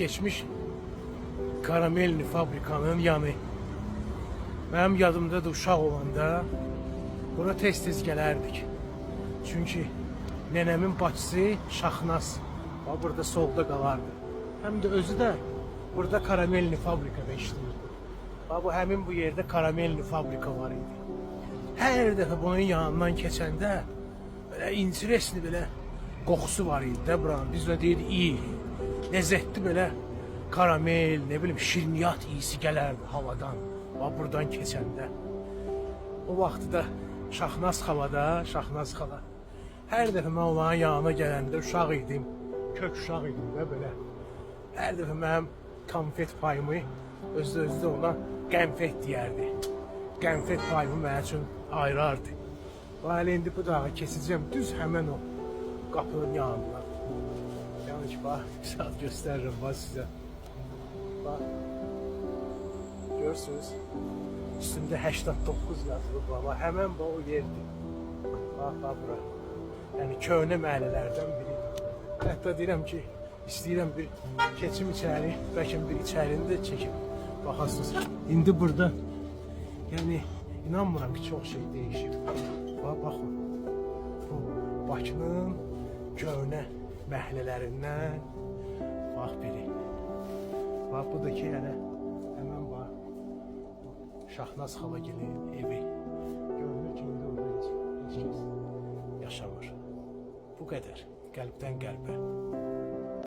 keçmiş karamelli fabrikanın yanı. Mənim yadımdadır uşaq olanda bura tez-tez gələrdik. Çünki nənəmin bacısı Şaxnaz burada solda qalardı. Həm də özü də burada karamelli fabrikada işləyirdi. Bu həmin bu yerdə karamelli fabrika var idi. Hər dəfə bunun yanından keçəndə belə interesli belə qoxusu var idi də buranın. Biz də deyirdik iyi, ləzzətli belə karamel, ne bileyim şirniyyat iyisi gələrdi havadan. Buradan keçəndə. O vaxtda Şaxnaz xala. Hər dəfə mən onların yanına gələndə uşaq idim, kök uşaq idim də belə. Hər dəfə mənim konfet payımı özdə ona qənfet deyərdi. Qənfet payımı mənim üçün ayırardı. Hələ indi bu dağa keçəcəm düz həmən o qapının yanından. Yəni ki, bax, saat göstərirəm sizə. Bax, görürsünüz, üstündə 89 yazılıb, ama həmən o yerdir. Bax, bura. Yəni, köhnə məhəllələrdən biri. Hətta deyirəm ki, istəyirəm bir keçim içəri, bəlkə bir içərini də çəkib baxasınız. İndi burada, yəni, inanmıram ki, çox şey değişib. Baxın, bu Bakının köhnə məhəllələrindən bax biri. Bax, bu da ki, yəni, həmən bax, Şaxnaz xalagilin evi. Görünür ki, indi orada heç kəs yaşamır. Bu qədər, qəlbdən qəlbə.